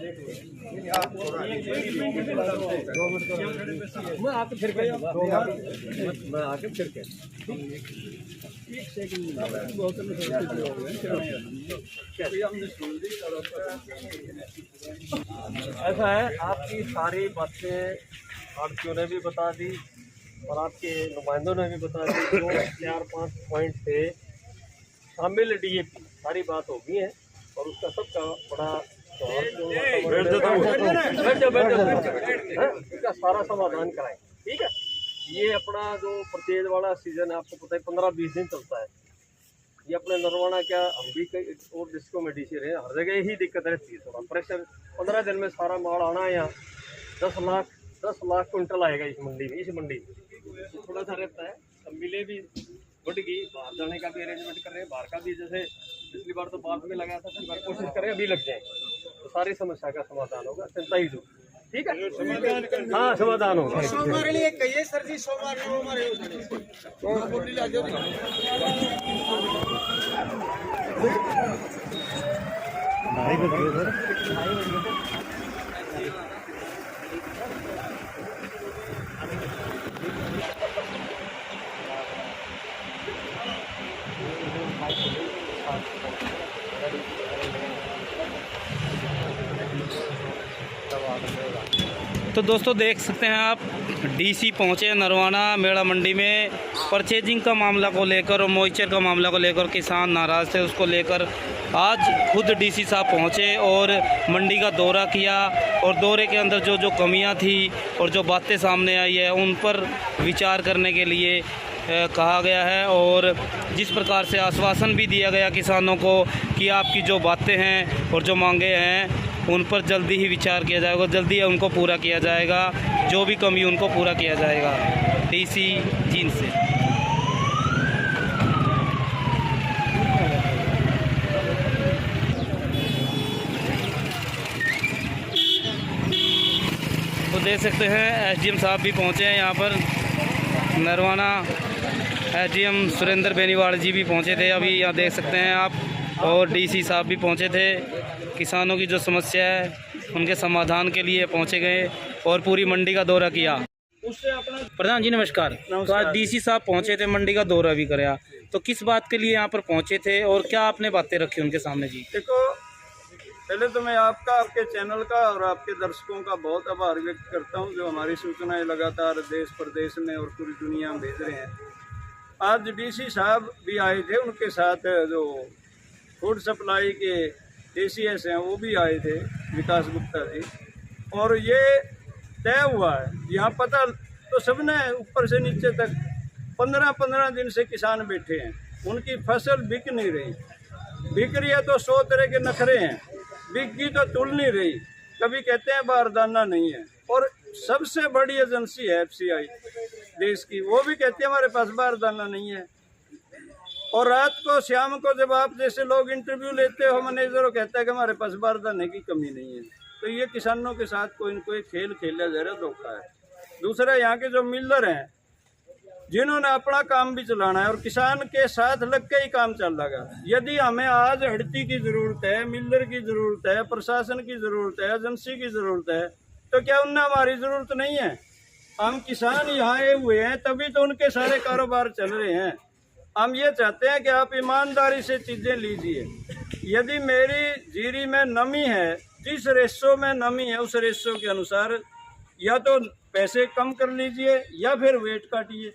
मैं आके फिर मैं आके फिर ऐसा है, आपकी सारी बातें आड़तियों ने भी बता दी और आपके नुमाइंदों ने भी बता दी। जो 4-5 पॉइंट थे शामिल DAP, सारी बात हो गई है और उसका सबका बड़ा इसका सारा समाधान कराएं। ठीक है, ये अपना जो परचेज वाला सीजन है, आपको पता है 15-20 दिन चलता है। ये अपने नरवाना क्या, हम भी कई और डिस्को में DC रहे, हर जगह ही दिक्कत रहती है। थोड़ा प्रेशर 15 दिन में सारा माल आना है। यहाँ 10 लाख कुंटल आएगा इस मंडी में। थोड़ा सा रहता है, अब मिले भी बढ़ गई, बाहर जाने का भी अरेंजमेंट कर रहे हैं। बाहर का भी जैसे पिछली बार तो बाद में लगाया था, फिर बार कोशिश करें अभी लग जाए तो सारी समस्या का समाधान होगा। चिंता ही दो, ठीक है, हाँ समाधान होगा। सोमवार लिए कहिए सर जी, सोमवार तो दोस्तों देख सकते हैं आप, DC पहुंचे नरवाना मेड़ा मंडी में। परचेजिंग का मामला को लेकर और मॉइस्चर का मामला को लेकर किसान नाराज़ थे, उसको लेकर आज खुद DC साहब पहुंचे और मंडी का दौरा किया और दौरे के अंदर जो जो कमियां थी और जो बातें सामने आई है उन पर विचार करने के लिए कहा गया है। और जिस प्रकार से आश्वासन भी दिया गया किसानों को कि आपकी जो बातें हैं और जो मांगे हैं उन पर जल्दी ही विचार किया जाएगा, जल्दी उनको पूरा किया जाएगा, जो भी कमी उनको पूरा किया जाएगा। DC जींद से। तो देख सकते हैं SDM साहब भी पहुंचे हैं यहाँ पर नरवाना। SDM सुरेंद्र बेनीवाल जी भी पहुंचे थे अभी, यहाँ देख सकते हैं आप। और DC साहब भी पहुंचे थे, किसानों की जो समस्या है उनके समाधान के लिए पहुंचे गए और पूरी मंडी का दौरा किया। प्रधान जी नमस्कार। तो आज DC साहब पहुंचे थे, मंडी का दौरा भी कराया, तो किस बात के लिए यहाँ पर पहुंचे थे और क्या आपने बातें रखी उनके सामने? जी देखो, पहले तो मैं आपका, आपके चैनल का और आपके दर्शकों का बहुत आभार व्यक्त करता हूं, जो हमारी सूचनाएं लगातार देश प्रदेश में और पूरी दुनिया में भेज रहे हैं। आज DC साहब भी आए थे, उनके साथ जो फूड सप्लाई के ACS हैं वो भी आए थे, विकास गुप्ता जी। और ये तय हुआ है, यहाँ पता तो सबने ऊपर से नीचे तक 15-15 दिन से किसान बैठे हैं, उनकी फसल बिक नहीं रही। बिक रही है तो 100 तरह के नखरे हैं, बिक गई तो तुल नहीं रही। कभी कहते हैं बारदाना नहीं है, और सबसे बड़ी एजेंसी है FCI देश की, वो भी कहते हैं हमारे पास बारदाना नहीं है। और रात को शाम को जब आप जैसे लोग इंटरव्यू लेते हो, मैनेजर कहता है कि हमारे पास बारदाने की कमी नहीं है। तो ये किसानों के साथ कोई न कोई खेल खेला जा रहा, धोखा है। दूसरा, यहाँ के जो मिलर हैं जिन्होंने अपना काम भी चलाना है और किसान के साथ लग के ही काम चल रहा है। यदि हमें आज हड़ती की ज़रूरत है, मिलर की ज़रूरत है, प्रशासन की ज़रूरत है, एजेंसी की ज़रूरत है, तो क्या उनने हमारी ज़रूरत नहीं है? हम किसान यहाँ आए हुए हैं, तभी तो उनके सारे कारोबार चल रहे हैं। हम ये चाहते हैं कि आप ईमानदारी से चीज़ें लीजिए। यदि मेरी जीरी में नमी है, जिस रेशो में नमी है उस रेशो के अनुसार या तो पैसे कम कर लीजिए या फिर वेट काटिए।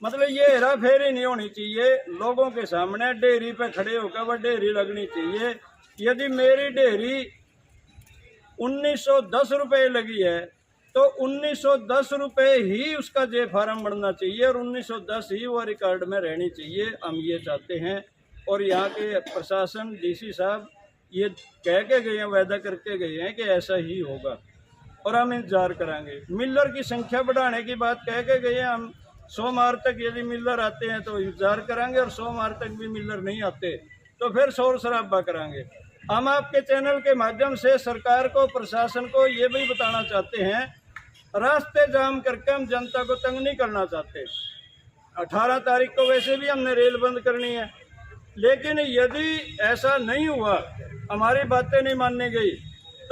मतलब ये हेरा फेरी नहीं होनी चाहिए। लोगों के सामने डेयरी पे खड़े होकर वह डेयरी लगनी चाहिए। यदि मेरी डेयरी 1910 रुपये लगी है तो 1910 रुपये ही उसका जे फार्म बढ़ना चाहिए और 1910 ही वो रिकॉर्ड में रहनी चाहिए। हम ये चाहते हैं और यहाँ के प्रशासन DC साहब ये कह के गए हैं, वायदा करके गए हैं कि ऐसा ही होगा और हम इंतजार करेंगे। मिलर की संख्या बढ़ाने की बात कह के गए हैं। हम सोमवार तक यदि मिलर आते हैं तो इंतजार करेंगे और सोमवार तक भी मिलर नहीं आते तो फिर शोर शराबा करेंगे। हम आपके चैनल के माध्यम से सरकार को, प्रशासन को ये भी बताना चाहते हैं, रास्ते जाम करके हम जनता को तंग नहीं करना चाहते। 18 तारीख को वैसे भी हमने रेल बंद करनी है, लेकिन यदि ऐसा नहीं हुआ, हमारी बातें नहीं मानने गई,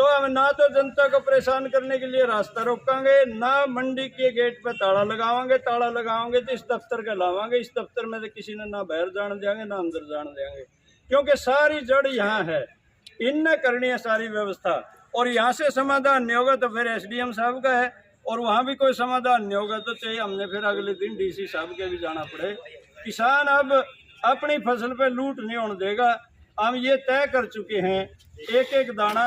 तो हम ना तो जनता को परेशान करने के लिए रास्ता रोकांगे, ना मंडी के गेट पे ताला लगावांगे तो इस दफ्तर का लावांगे। इस दफ्तर में तो किसी ने ना बाहर जाने देंगे ना अंदर जाने देंगे, क्योंकि सारी जड़ यहाँ है, इनने करनी है सारी व्यवस्था। और यहाँ से समाधान नहीं होगा तो फिर SDM साहब का है, और वहाँ भी कोई समाधान नहीं होगा तो चाहे हमने फिर अगले दिन DC साहब के भी जाना पड़े। किसान अब अपनी फसल पे लूट नहीं होने देगा। हम ये तय कर चुके हैं, एक एक दाना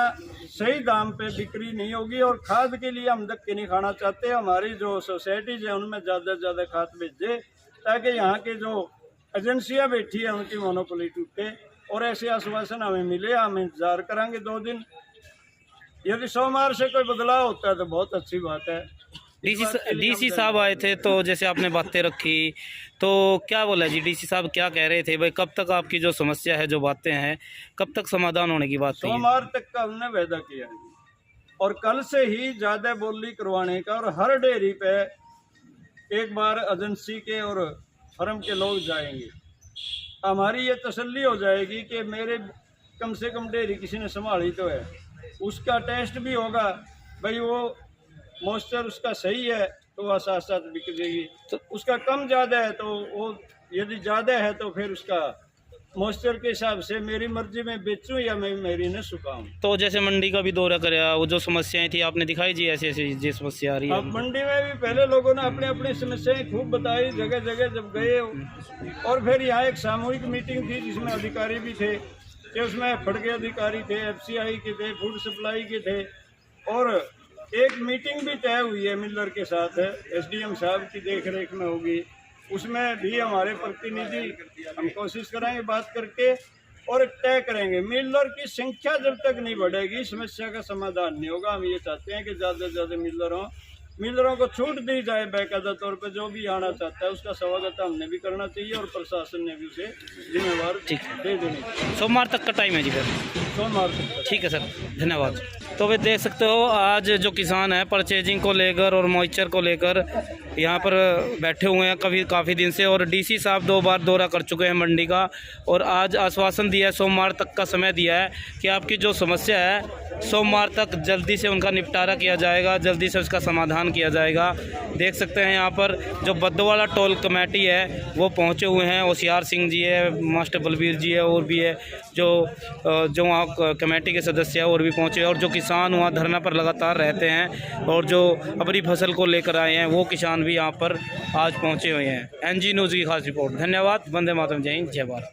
सही दाम पे बिक्री नहीं होगी। और खाद के लिए हम धक्के नहीं खाना चाहते। हमारी जो सोसाइटीज है उनमें ज़्यादा से ज़्यादा खाद भेजे, ताकि यहाँ के जो एजेंसियाँ बैठी है उनकी मोनोपोली टूटे। और ऐसे आश्वासन हमें मिले, हम इंतजार करेंगे 2 दिन। यदि सोमवार से कोई बदलाव होता है तो बहुत अच्छी बात है। DC साहब आए थे तो जैसे आपने बातें रखी तो क्या बोला जी? DC साहब क्या कह रहे थे भाई, कब तक आपकी जो समस्या है, जो बातें हैं, कब तक समाधान होने की बात थी? सोमवार तक का हमने वायदा किया है, और कल से ही ज़्यादा बोली करवाने का। और हर डेयरी पे एक बार एजेंसी के और फर्म के लोग जाएंगे। हमारी ये तसल्ली हो जाएगी कि मेरे कम से कम डेयरी किसी ने संभाली तो है। उसका टेस्ट भी होगा, भाई वो मॉइस्चर उसका सही है तो वह साथ साथ बिक जाएगी। तो उसका कम ज़्यादा है तो वो, यदि ज़्यादा है तो फिर उसका मॉइस्चर के हिसाब से मेरी मर्जी में बेचूं या मैं मेरी न सुखाऊं। तो जैसे मंडी का भी दौरा कराया, वो जो समस्याएं थी आपने दिखाई जी, ऐसी ऐसी ये समस्या आ रही है। अब मंडी में भी पहले लोगों ने अपने अपनी समस्याएं खूब बताई, जगह जगह जब गए। और फिर यहाँ एक सामूहिक मीटिंग थी जिसमें अधिकारी भी थे, कि उसमें फड़ के अधिकारी थे, FCI के थे, फूड सप्लाई के थे। और एक मीटिंग भी तय हुई है मिलर के साथ, SDM साहब की देख रेख में होगी। उसमें भी हमारे प्रतिनिधि, हम कोशिश करेंगे बात करके और तय करेंगे। मिलर की संख्या जब तक नहीं बढ़ेगी समस्या का समाधान नहीं होगा। हम ये चाहते हैं कि ज़्यादा से ज़्यादा मिलरों को छूट दी जाए बाकायदा तौर पे। जो भी आना चाहता है उसका स्वागत हमने भी करना चाहिए और प्रशासन ने भी उसे जिम्मेवार दे देनी चाहिए। सोमवार तक का टाइम है जी फिर? सोमवार तक। ठीक है सर, धन्यवाद। तो वे देख सकते हो आज जो किसान है परचेजिंग को लेकर और मॉइस्चर को लेकर यहाँ पर बैठे हुए हैं काफ़ी दिन से। और DC साहब 2 बार दौरा कर चुके हैं मंडी का, और आज आश्वासन दिया है, सोमवार तक का समय दिया है कि आपकी जो समस्या है सोमवार तक जल्दी से उनका निपटारा किया जाएगा, जल्दी से उसका समाधान किया जाएगा। देख सकते हैं यहाँ पर जो बद्दोवाला टोल कमेटी है वो पहुँचे हुए हैं। होशियार सिंह जी है, मास्टर बलबीर जी है, और भी है जो वहाँ कमेटी के सदस्य है और भी पहुँचे। और जो किसान वहाँ धरना पर लगातार रहते हैं और जो अपनी फसल को लेकर आए हैं वो किसान भी यहाँ पर आज पहुँचे हुए हैं। NG न्यूज़ की खास रिपोर्ट। धन्यवाद। वंदे मातरम। जय हिंद, जय भारत।